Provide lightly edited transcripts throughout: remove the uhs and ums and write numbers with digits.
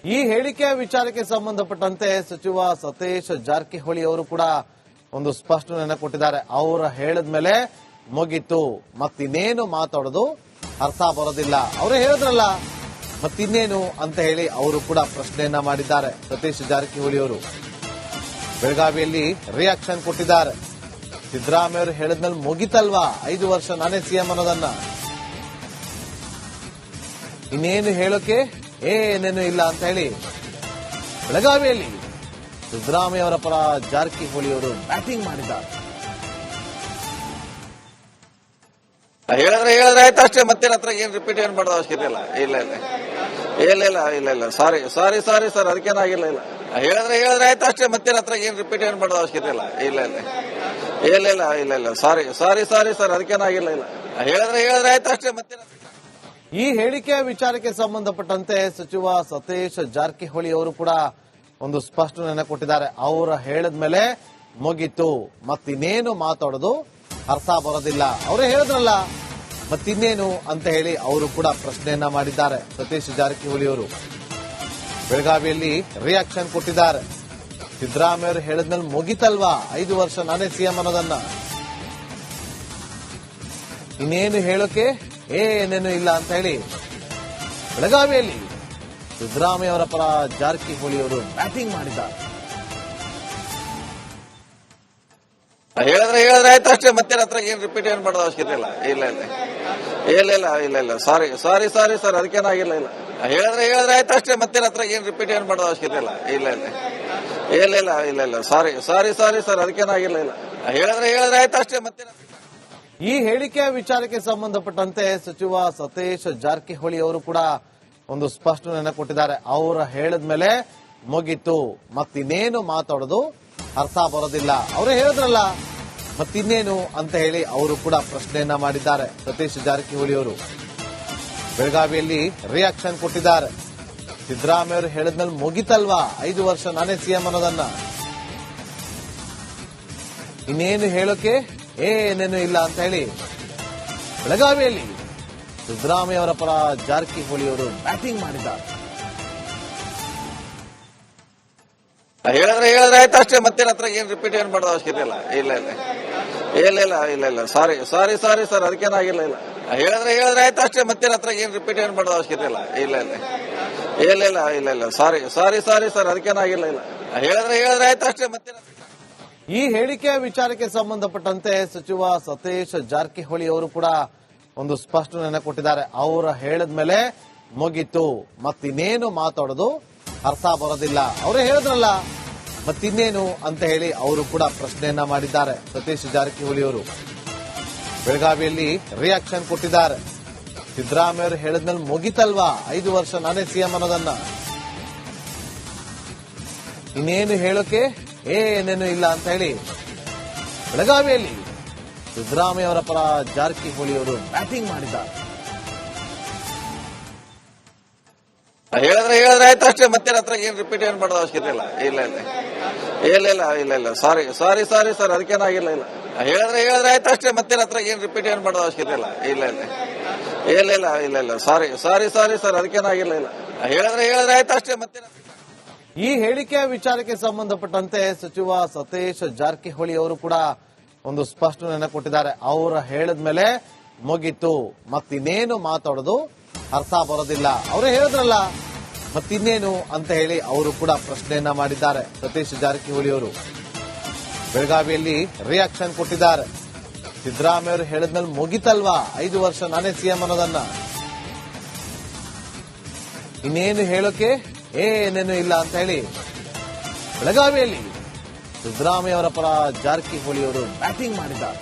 ಈ ಹೇಳಿಕೆಯ ವಿಚಾರಕ್ಕೆ ಸಂಬಂಧಪಟ್ಟಂತೆ ಸಚಿವ ಸತೀಶ್ ಜಾರಕಿಹೊಳಿ ಅವರು ಕೂಡ ಒಂದು ಸ್ಪಷ್ಟನೆಯನ್ನು ಕೊಟ್ಟಿದ್ದಾರೆ. ಅವರು ಹೇಳಿದ್ಮೇಲೆ ಮುಗಿತು, ಮತ್ತಿನ್ನೇನು ಮಾತಾಡೋದು ಅರ್ಥ ಬರೋದಿಲ್ಲ. ಅವರೇ ಹೇಳಿದ್ರಲ್ಲ ಮತ್ತಿನ್ನೇನು ಅಂತ ಹೇಳಿ ಅವರು ಕೂಡ ಪ್ರಶ್ನೆಯನ್ನ ಮಾಡಿದ್ದಾರೆ. ಸತೀಶ್ ಜಾರಕಿಹೊಳಿ ಅವರು ಬೆಳಗಾವಿಯಲ್ಲಿ ರಿಯಾಕ್ಷನ್ ಕೊಟ್ಟಿದ್ದಾರೆ. ಸಿದ್ದರಾಮಯ್ಯ ಅವರು ಹೇಳಿದ್ಮೇಲೆ ಮುಗಿತಲ್ವಾ, 5 ವರ್ಷ ನಾನೇ ಸಿಎಂ ಅನ್ನೋದನ್ನ, ಇನ್ನೇನು ಹೇಳೋಕೆ ಏನೇನು ಇಲ್ಲ ಅಂತ ಹೇಳಿ ಬೆಳಗಾವಿಯಲ್ಲಿ ಸಿದ್ದರಾಮಯ್ಯ ಅವರ ಪರ ಜಾರಕಿಹೊಳಿ ಅವರು ಬ್ಯಾಟಿಂಗ್ ಮಾಡಿದ್ದಾರೆ. ಹೇಳಿದ್ರೆ ಆಯ್ತು ಅಷ್ಟೇ, ಮತ್ತೆ ಹತ್ರ ಏನ್ ರಿಪೀಟ್ ಏನ್ ಮಾಡೋದು ಅವಶ್ಯಕತೆ ಇಲ್ಲ. ಇಲ್ಲ ಸಾರಿ ಸರ್, ಅದಕ್ಕೇನಾಗಿಲ್ಲ. ಹೇಳಿದ್ರೆ ಆಯ್ತು ಅಷ್ಟೇ, ಮತ್ತೆ ಹತ್ರ ಏನ್ ರಿಪೀಟ್ ಏನ್ ಮಾಡೋದು ಅವಶ್ಯಕತೆ ಇಲ್ಲ. ಸಾರಿ ಸರ್, ಅದಕ್ಕೇನಾಗಿಲ್ಲ. ಹೇಳಿದ್ರೆ ಆಯ್ತು ಅಷ್ಟೇ, ಮತ್ತೆ ಈ ಹೇಳಿಕೆಯ ವಿಚಾರಕ್ಕೆ ಸಂಬಂಧಪಟ್ಟಂತೆ ಸಚಿವ ಸತೀಶ್ ಜಾರಕಿಹೊಳಿ ಅವರು ಕೂಡ ಒಂದು ಸ್ಪಷ್ಟನೆಯನ್ನು ಕೊಟ್ಟಿದ್ದಾರೆ. ಅವರು ಹೇಳಿದ್ಮೇಲೆ ಮುಗಿತು, ಮತ್ತಿನ್ನೇನು ಮಾತಾಡೋದು ಅರ್ಥ ಬರೋದಿಲ್ಲ. ಅವರೇ ಹೇಳಿದ್ರಲ್ಲ ಮತ್ತಿನ್ನೇನು ಅಂತ ಹೇಳಿ ಅವರು ಕೂಡ ಪ್ರಶ್ನೆಯನ್ನ ಮಾಡಿದ್ದಾರೆ. ಸತೀಶ್ ಜಾರಕಿಹೊಳಿ ಅವರು ಬೆಳಗಾವಿಯಲ್ಲಿ ರಿಯಾಕ್ಷನ್ ಕೊಟ್ಟಿದ್ದಾರೆ. ಸಿದ್ದರಾಮಯ್ಯ ಅವರು ಹೇಳಿದ್ಮೇಲೆ ಮುಗಿತಲ್ವಾ, 5 ವರ್ಷ ನಾನೇ ಸಿಎಂ ಅನ್ನೋದನ್ನ, ಇನ್ನೇನು ಹೇಳೋಕೆ ಏನೇನು ಇಲ್ಲ ಅಂತ ಹೇಳಿ ಬೆಳಗಾವಿಯಲ್ಲಿ ಸಿದ್ದರಾಮಯ್ಯ ಅವರ ಪರ ಜಾರಕಿಹೊಳಿ ಅವರು ಬ್ಯಾಟಿಂಗ್ ಮಾಡಿದ್ದಾರೆ. ಹೇಳಿದ್ರೆ ಆಯ್ತು ಅಷ್ಟೇ, ಮತ್ತೆ ಹತ್ರ ಏನ್ ರಿಪೀಟ್ ಏನ್ ಮಾಡೋದು ಅವಶ್ಯಕತೆ ಇಲ್ಲ. ಸಾರಿ ಸರ್, ಅದಕ್ಕೇನಾಗಿಲ್ಲ. ಹೇಳಿದ್ರೆ ಆಯ್ತು ಅಷ್ಟೇ, ಮತ್ತೆ ಹತ್ರ ಏನ್ ರಿಪೀಟ್ ಏನ್ ಮಾಡೋದು ಅವಶ್ಯಕತೆ ಇಲ್ಲ. ಸಾರಿ ಸರ್, ಅದಕ್ಕೇನಾಗಿಲ್ಲ. ಹೇಳಿದ್ರೆ ಆಯ್ತು ಅಷ್ಟೇ, ಮತ್ತೆ ಈ ಹೇಳಿಕೆಯ ವಿಚಾರಕ್ಕೆ ಸಂಬಂಧಪಟ್ಟಂತೆ ಸಚಿವ ಸತೀಶ್ ಜಾರಕಿಹೊಳಿ ಅವರು ಕೂಡ ಒಂದು ಸ್ಪಷ್ಟನೆಯನ್ನು ಕೊಟ್ಟಿದ್ದಾರೆ. ಅವರು ಹೇಳಿದ್ಮೇಲೆ ಮುಗಿತು, ಮತ್ತಿನ್ನೇನು ಮಾತಾಡೋದು ಅರ್ಥ ಬರೋದಿಲ್ಲ. ಅವರೇ ಹೇಳಿದ್ರಲ್ಲ ಮತ್ತಿನ್ನೇನು ಅಂತ ಹೇಳಿ ಅವರು ಕೂಡ ಪ್ರಶ್ನೆಯನ್ನ ಮಾಡಿದ್ದಾರೆ. ಸತೀಶ್ ಜಾರಕಿಹೊಳಿ ಅವರು ಬೆಳಗಾವಿಯಲ್ಲಿ ರಿಯಾಕ್ಷನ್ ಕೊಟ್ಟಿದ್ದಾರೆ. ಸಿದ್ದರಾಮಯ್ಯ ಅವರು ಹೇಳಿದ್ಮೇಲೆ ಮುಗಿತಲ್ವಾ, 5 ವರ್ಷ ನಾನೇ ಸಿಎಂ ಅನ್ನೋದನ್ನ, ಇನ್ನೇನು ಹೇಳೋಕೆ ಏನೇನು ಇಲ್ಲ ಅಂತ ಹೇಳಿ ಬೆಳಗಾವಿಯಲ್ಲಿ ಸಿದ್ದರಾಮಯ್ಯ ಅವರ ಪರ ಜಾರಕಿಹೊಳಿ ಅವರು ಬ್ಯಾಟಿಂಗ್ ಮಾಡಿದ್ದಾರೆ. ಹೇಳಿದ್ರೆ ಆಯ್ತು ಅಷ್ಟೇ, ಮತ್ತೆ ಹತ್ರ ಏನ್ ರಿಪೀಟ್ ಏನ್ ಮಾಡೋದು ಅವಶ್ಯಕತೆ ಇಲ್ಲ. ಸಾರಿ ಸರ್, ಅದಕ್ಕೇನಾಗಿಲ್ಲ. ಹೇಳಿದ್ರೆ ಆಯ್ತು ಅಷ್ಟೇ, ಮತ್ತೆ ಹತ್ರ ಏನ್ ರಿಪೀಟ್ ಏನ್ ಮಾಡೋದು ಅವಶ್ಯಕತೆ ಇಲ್ಲ. ಸಾರಿ ಸರ್, ಅದಕ್ಕೇನಾಗಿಲ್ಲ. ಹೇಳಿದ್ರೆ ಆಯ್ತು ಅಷ್ಟೇ, ಮತ್ತೆ ಈ ಹೇಳಿಕೆಯ ವಿಚಾರಕ್ಕೆ ಸಂಬಂಧಪಟ್ಟಂತೆ ಸಚಿವ ಸತೀಶ್ ಜಾರಕಿಹೊಳಿ ಅವರು ಕೂಡ ಒಂದು ಸ್ಪಷ್ಟನೆಯನ್ನು ಕೊಟ್ಟಿದ್ದಾರೆ. ಅವರು ಹೇಳಿದ್ಮೇಲೆ ಮುಗಿತು, ಮತ್ತಿನ್ನೇನು ಮಾತಾಡೋದು ಅರ್ಥ ಬರೋದಿಲ್ಲ. ಅವರೇ ಹೇಳಿದ್ರಲ್ಲ ಮತ್ತಿನ್ನೇನು ಅಂತ ಹೇಳಿ ಅವರು ಕೂಡ ಪ್ರಶ್ನೆಯನ್ನ ಮಾಡಿದ್ದಾರೆ. ಸತೀಶ್ ಜಾರಕಿಹೊಳಿ ಅವರು ಬೆಳಗಾವಿಯಲ್ಲಿ ರಿಯಾಕ್ಷನ್ ಕೊಟ್ಟಿದ್ದಾರೆ. ಸಿದ್ದರಾಮಯ್ಯ ಅವರು ಹೇಳಿದ್ಮೇಲೆ ಮುಗಿತಲ್ವಾ, 5 ವರ್ಷ ನಾನೇ ಸಿಎಂ ಅನ್ನೋದನ್ನ, ಇನ್ನೇನು ಹೇಳೋಕೆ ಏನೇನು ಇಲ್ಲ ಅಂತ ಹೇಳಿ ಬೆಳಗಾವಿಯಲ್ಲಿ ಸಿದ್ದರಾಮಯ್ಯ ಅವರ ಪರ ಜಾರಕಿಹೊಳಿ ಅವರು ಬ್ಯಾಟಿಂಗ್ ಮಾಡಿದ್ದಾರೆ. ಹೇಳಿದ್ರೆ ಆಯ್ತು ಅಷ್ಟೇ, ಮತ್ತೆ ಹತ್ರ ಏನ್ ರಿಪೀಟ್ ಏನ್ ಮಾಡೋದು ಅವಶ್ಯಕತೆ ಇಲ್ಲ. ಸಾರಿ ಸರ್, ಅದಕ್ಕೇನಾಗಿಲ್ಲ. ಹೇಳಿದ್ರೆ ಆಯ್ತು ಅಷ್ಟೇ, ಮತ್ತೆ ಹತ್ರ ಏನ್ ರಿಪೀಟ್ ಏನ್ ಮಾಡೋದು ಅವಶ್ಯಕತೆ ಇಲ್ಲ. ಸಾರಿ ಸರ್, ಅದಕ್ಕೇನಾಗಿಲ್ಲ. ಹೇಳಿದ್ರೆ ಆಯ್ತು ಅಷ್ಟೇ, ಮತ್ತೆ ಈ ಹೇಳಿಕೆಯ ವಿಚಾರಕ್ಕೆ ಸಂಬಂಧಪಟ್ಟಂತೆ ಸಚಿವ ಸತೀಶ್ ಜಾರಕಿಹೊಳಿ ಅವರು ಕೂಡ ಒಂದು ಸ್ಪಷ್ಟನೆಯನ್ನು ಕೊಟ್ಟಿದ್ದಾರೆ. ಅವರು ಹೇಳಿದ್ಮೇಲೆ ಮುಗಿತು, ಮತ್ತಿನ್ನೇನು ಮಾತಾಡೋದು ಅರ್ಥ ಬರೋದಿಲ್ಲ. ಅವರೇ ಹೇಳಿದ್ರಲ್ಲ ಮತ್ತಿನ್ನೇನು ಅಂತ ಹೇಳಿ ಅವರು ಕೂಡ ಪ್ರಶ್ನೆಯನ್ನ ಮಾಡಿದ್ದಾರೆ. ಸತೀಶ್ ಜಾರಕಿಹೊಳಿ ಅವರು ಬೆಳಗಾವಿಯಲ್ಲಿ ರಿಯಾಕ್ಷನ್ ಕೊಟ್ಟಿದ್ದಾರೆ. ಸಿದ್ದರಾಮಯ್ಯ ಅವರು ಹೇಳಿದ್ಮೇಲೆ ಮುಗಿತಲ್ವಾ, 5 ವರ್ಷ ನಾನೇ ಸಿಎಂ ಅನ್ನೋದನ್ನ, ಇನ್ನೇನು ಹೇಳೋಕೆ ಏನೇನು ಇಲ್ಲ ಅಂತ ಹೇಳಿ ಬೆಳಗಾವಿಯಲ್ಲಿ ಸಿದ್ದರಾಮಯ್ಯ ಅವರ ಪರ ಜಾರಕಿಹೊಳಿ ಅವರು ಬ್ಯಾಟಿಂಗ್ ಮಾಡಿದ್ದಾರೆ.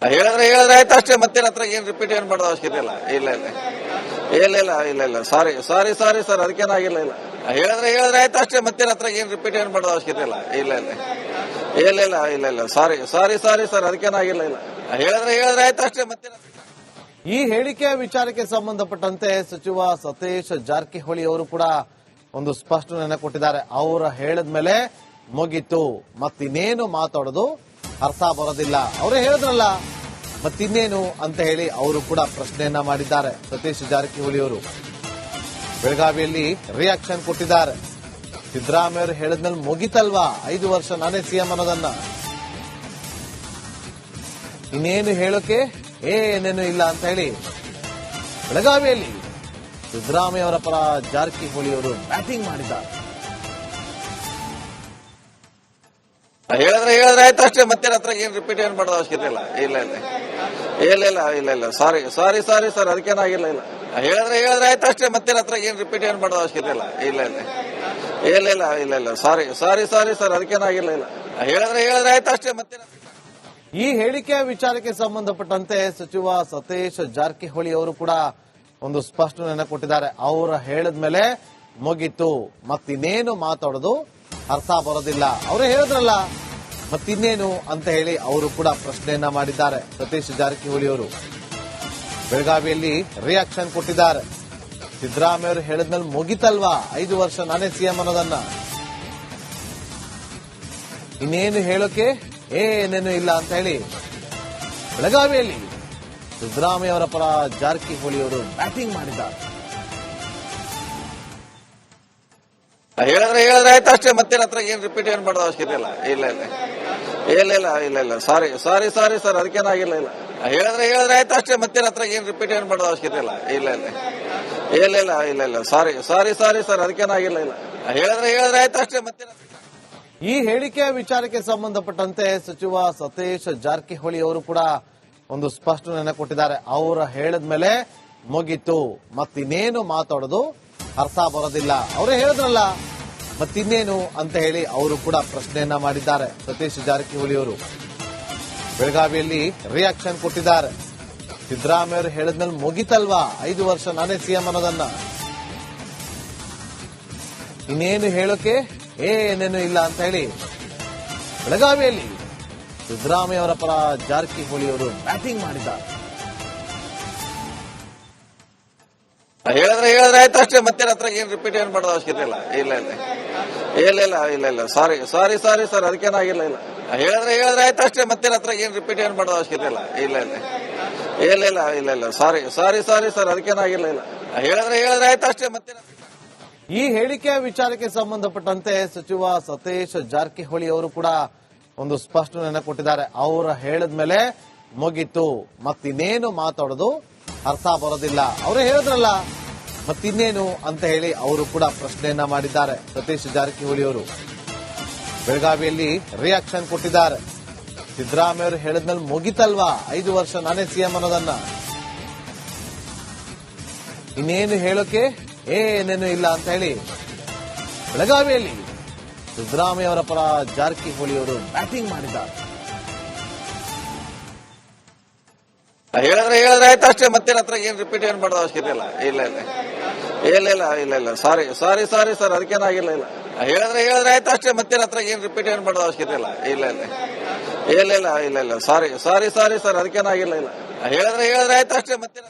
ಹೇಳಿದ್ರೆ ಆಯ್ತು ಅಷ್ಟೇ, ಮತ್ತೆ ಹತ್ರ ಏನ್ ರಿಪೀಟ್ ಏನ್ ಮಾಡೋದು ಅವಶ್ಯಕತೆ ಇಲ್ಲ. ಸಾರಿ ಸರ್, ಅದಕ್ಕೇನಾಗಿಲ್ಲ. ಹೇಳಿದ್ರೆ ಆಯ್ತು ಅಷ್ಟೇ, ಮತ್ತೆ ಹತ್ರ ಏನ್ ರಿಪೀಟ್ ಏನ್ ಮಾಡೋದು ಅವಶ್ಯಕತೆ ಇಲ್ಲ. ಸಾರಿ ಸರ್, ಅದಕ್ಕೇನಾಗಿಲ್ಲ. ಹೇಳಿದ್ರೆ ಆಯ್ತು ಅಷ್ಟೇ, ಮತ್ತೆ ಈ ಹೇಳಿಕೆಯ ವಿಚಾರಕ್ಕೆ ಸಂಬಂಧಪಟ್ಟಂತೆ ಸಚಿವ ಸತೀಶ್ ಜಾರಕಿಹೊಳಿ ಅವರು ಕೂಡ ಒಂದು ಸ್ಪಷ್ಟನೆಯನ್ನು ಕೊಟ್ಟಿದ್ದಾರೆ. ಅವರು ಹೇಳಿದ್ಮೇಲೆ ಮುಗಿತು, ಮತ್ತಿನ್ನೇನು ಮಾತಾಡೋದು ಅರ್ಥ ಬರೋದಿಲ್ಲ. ಅವರೇ ಹೇಳಿದ್ರಲ್ಲ ಮತ್ತಿನ್ನೇನು ಅಂತ ಹೇಳಿ ಅವರು ಕೂಡ ಪ್ರಶ್ನೆಯನ್ನ ಮಾಡಿದ್ದಾರೆ. ಸತೀಶ್ ಜಾರಕಿಹೊಳಿ ಅವರು ಬೆಳಗಾವಿಯಲ್ಲಿ ರಿಯಾಕ್ಷನ್ ಕೊಟ್ಟಿದ್ದಾರೆ. ಸಿದ್ದರಾಮಯ್ಯ ಅವರು ಹೇಳಿದ್ಮೇಲೆ ಮುಗಿತಲ್ವಾ 5 ವರ್ಷ ನಾನೇ ಸಿಎಂ ಅನ್ನೋದನ್ನ, ಇನ್ನೇನು ಹೇಳೋಕೆ ಏನೇನು ಇಲ್ಲ ಅಂತ ಹೇಳಿ ಬೆಳಗಾವಿಯಲ್ಲಿ ಸಿದ್ದರಾಮಯ್ಯ ಅವರ ಪರ ಜಾರಕಿಹೊಳಿ ಅವರು ಬ್ಯಾಟಿಂಗ್ ಮಾಡಿದ್ದಾರೆ. ಹೇಳಿದ್ರೆ ಆಯ್ತು ಅಷ್ಟೇ, ಮತ್ತೆ ಹತ್ರ ಏನ್ ರಿಪೀಟ್ ಏನ್ ಮಾಡೋದು ಅವಶ್ಯಕತೆ ಇಲ್ಲ. ಇಲ್ಲ ಸಾರಿ ಸರ್, ಅದಕ್ಕೇನಾಗಿಲ್ಲ. ಇಲ್ಲ ಹೇಳಿದ್ರೆ ಆಯ್ತು ಅಷ್ಟೇ, ಮತ್ತೆ ಹತ್ರ ಏನ್ ರಿಪೀಟ್ ಏನ್ ಮಾಡೋದು ಅವಶ್ಯಕತೆ ಇಲ್ಲ. ಇಲ್ಲ ಸಾರಿ ಸರ್, ಅದಕ್ಕೇನಾಗಿಲ್ಲ. ಇಲ್ಲ ಹೇಳಿದ್ರೆ ಆಯ್ತು ಅಷ್ಟೇ, ಮತ್ತೆ ಈ ಹೇಳಿಕೆಯ ವಿಚಾರಕ್ಕೆ ಸಂಬಂಧಪಟ್ಟಂತೆ ಸಚಿವ ಸತೀಶ್ ಜಾರಕಿಹೊಳಿ ಅವರು ಕೂಡ ಒಂದು ಸ್ಪಷ್ಟನೆಯನ್ನ ಕೊಟ್ಟಿದ್ದಾರೆ. ಅವರು ಹೇಳಿದ್ಮೇಲೆ ಮುಗಿತು, ಮತ್ತಿನ್ನೇನು ಮಾತಾಡೋದು ಅರ್ಥ ಬರೋದಿಲ್ಲ. ಅವರೇ ಹೇಳಿದ್ರಲ್ಲ, ಮತ್ತಿನ್ನೇನು ಅಂತ ಹೇಳಿ ಅವರು ಕೂಡ ಪ್ರಶ್ನೆಯನ್ನ ಮಾಡಿದ್ದಾರೆ. ಸತೀಶ್ ಜಾರಕಿಹೊಳಿ ಅವರು ಬೆಳಗಾವಿಯಲ್ಲಿ ರಿಯಾಕ್ಷನ್ ಕೊಟ್ಟಿದ್ದಾರೆ. ಸಿದ್ದರಾಮಯ್ಯ ಅವರು ಹೇಳಿದ್ಮೇಲೆ ಮುಗಿತಲ್ವಾ 5 ವರ್ಷ ನಾನೇ ಸಿಎಂ ಅನ್ನೋದನ್ನ, ಇನ್ನೇನು ಹೇಳೋಕೆ ಏನೇನು ಇಲ್ಲ ಅಂತ ಹೇಳಿ ಬೆಳಗಾವಿಯಲ್ಲಿ ಸಿದ್ದರಾಮಯ್ಯ ಅವರ ಪರ ಜಾರಕಿಹೊಳಿ ಅವರು ಬ್ಯಾಟಿಂಗ್ ಮಾಡಿದ್ದಾರೆ. ಹೇಳಿದ್ರೆ ಆಯ್ತು ಅಷ್ಟೇ, ಮತ್ತೆ ಹತ್ರ ಏನ್ ರಿಪೀಟ್ ಏನ್ ಮಾಡೋದು ಅವಶ್ಯಕತೆ ಇಲ್ಲ. ಇಲ್ಲ ಸಾರಿ ಸರ್, ಅದಕ್ಕೇನಾಗಿಲ್ಲ. ಇಲ್ಲ ಹೇಳಿದ್ರೆ ಆಯ್ತು ಅಷ್ಟೇ, ಮತ್ತೆ ಹತ್ರ ಏನ್ ರಿಪೀಟ್ ಏನ್ ಮಾಡೋದು ಅವಶ್ಯಕತೆ ಇಲ್ಲ. ಇಲ್ಲ ಸಾರಿ ಸರ್, ಅದಕ್ಕೇನಾಗಿಲ್ಲ. ಇಲ್ಲ ಹೇಳಿದ್ರೆ ಆಯ್ತು ಅಷ್ಟೇ, ಮತ್ತೆ ಈ ಹೇಳಿಕೆಯ ವಿಚಾರಕ್ಕೆ ಸಂಬಂಧಪಟ್ಟಂತೆ ಸಚಿವ ಸತೀಶ್ ಜಾರಕಿಹೊಳಿ ಅವರು ಕೂಡ ಒಂದು ಸ್ಪಷ್ಟನೆಯನ್ನ ಕೊಟ್ಟಿದ್ದಾರೆ. ಅವರು ಹೇಳಿದ್ಮೇಲೆ ಮುಗಿತು, ಮತ್ತಿನ್ನೇನು ಮಾತಾಡೋದು ಅರ್ಥ ಬರೋದಿಲ್ಲ. ಅವರೇ ಹೇಳಿದ್ರಲ್ಲ, ಮತ್ತಿನ್ನೇನು ಅಂತ ಹೇಳಿ ಅವರು ಕೂಡ ಪ್ರಶ್ನೆಯನ್ನ ಮಾಡಿದ್ದಾರೆ. ಸತೀಶ್ ಜಾರಕಿಹೊಳಿ ಅವರು ಬೆಳಗಾವಿಯಲ್ಲಿ ರಿಯಾಕ್ಷನ್ ಕೊಟ್ಟಿದ್ದಾರೆ. ಸಿದ್ದರಾಮಯ್ಯ ಅವರು ಹೇಳಿದ್ಮೇಲೆ ಮುಗಿತಲ್ವಾ 5 ವರ್ಷ ನಾನೇ ಸಿಎಂ ಅನ್ನೋದನ್ನ, ಇನ್ನೇನು ಹೇಳೋಕೆ ಏನೇನು ಇಲ್ಲ ಅಂತ ಹೇಳಿ ಬೆಳಗಾವಿಯಲ್ಲಿ ಸಿದ್ದರಾಮಯ್ಯ ಅವರ ಪರ ಜಾರಕಿಹೊಳಿ ಅವರು ಬ್ಯಾಟಿಂಗ್ ಮಾಡಿದ್ದಾರೆ. ಹೇಳಿದ್ರೆ ಆಯ್ತು ಅಷ್ಟೇ, ಮತ್ತೆ ಹತ್ರ ಏನ್ ರಿಪೀಟ್ ಏನ್ ಮಾಡೋದು ಅವಶ್ಯಕತೆ ಇಲ್ಲ. ಇಲ್ಲ ಸಾರಿ ಸರ್, ಅದಕ್ಕೇನಾಗಿಲ್ಲ. ಇಲ್ಲ ಹೇಳಿದ್ರೆ ಆಯ್ತು ಅಷ್ಟೇ, ಮತ್ತೆ ಹತ್ರ ಏನ್ ರಿಪೀಟ್ ಏನ್ ಮಾಡೋದು ಅವಶ್ಯಕತೆ ಇಲ್ಲ. ಇಲ್ಲ ಸಾರಿ ಸರ್, ಅದಕ್ಕೇನಾಗಿಲ್ಲ. ಇಲ್ಲ ಹೇಳಿದ್ರೆ ಆಯ್ತು ಅಷ್ಟೇ, ಮತ್ತೆ ಈ ಹೇಳಿಕೆಯ ವಿಚಾರಕ್ಕೆ ಸಂಬಂಧಪಟ್ಟಂತೆ ಸಚಿವ ಸತೀಶ್ ಜಾರಕಿಹೊಳಿ ಅವರು ಕೂಡ ಒಂದು ಸ್ಪಷ್ಟನೆಯನ್ನ ಕೊಟ್ಟಿದ್ದಾರೆ. ಅವರು ಹೇಳಿದ್ಮೇಲೆ ಮುಗಿತು, ಮತ್ತಿನ್ನೇನು ಮಾತಾಡೋದು ಅರ್ಥ ಬರೋದಿಲ್ಲ. ಅವರೇ ಹೇಳಿದ್ರಲ್ಲ, ಮತ್ತಿನ್ನೇನು ಅಂತ ಹೇಳಿ ಅವರು ಕೂಡ ಪ್ರಶ್ನೆಯನ್ನ ಮಾಡಿದ್ದಾರೆ. ಸತೀಶ್ ಜಾರಕಿಹೊಳಿ ಅವರು ಬೆಳಗಾವಿಯಲ್ಲಿ ರಿಯಾಕ್ಷನ್ ಕೊಟ್ಟಿದ್ದಾರೆ. ಸಿದ್ದರಾಮಯ್ಯ ಅವರು ಹೇಳಿದ್ಮೇಲೆ ಮುಗಿತಲ್ವಾ 5 ವರ್ಷ ನಾನೇ ಸಿಎಂ ಅನ್ನೋದನ್ನ, ಇನ್ನೇನು ಹೇಳೋಕೆ ಏನೇನು ಇಲ್ಲ ಅಂತ ಹೇಳಿ ಬೆಳಗಾವಿಯಲ್ಲಿ ಸಿದ್ದರಾಮಯ್ಯ ಅವರ ಪರ ಜಾರಕಿಹೊಳಿ ಅವರು ಬ್ಯಾಟಿಂಗ್ ಮಾಡಿದ್ದಾರೆ. ಹೇಳಿದ್ರೆ ಆಯ್ತು ಅಷ್ಟೇ, ಮತ್ತೆ ಹತ್ರ ಏನ್ ರಿಪೀಟ್ ಏನ್ ಮಾಡೋದು ಅವಶ್ಯಕತೆ ಇಲ್ಲ. ಇಲ್ಲ ಸಾರಿ ಸರ್, ಅದಕ್ಕೇನಾಗಿಲ್ಲ. ಇಲ್ಲ ಹೇಳಿದ್ರೆ ಆಯ್ತು ಅಷ್ಟೇ, ಮತ್ತೆ ಹತ್ರ ಏನ್ ರಿಪೀಟ್ ಏನ್ ಮಾಡೋದು ಅವಶ್ಯಕತೆ ಇಲ್ಲ. ಇಲ್ಲ ಸಾರಿ ಸರ್, ಅದಕ್ಕೇನಾಗಿಲ್ಲ. ಇಲ್ಲ ಹೇಳಿದ್ರೆ ಆಯ್ತು ಅಷ್ಟೇ, ಮತ್ತೆ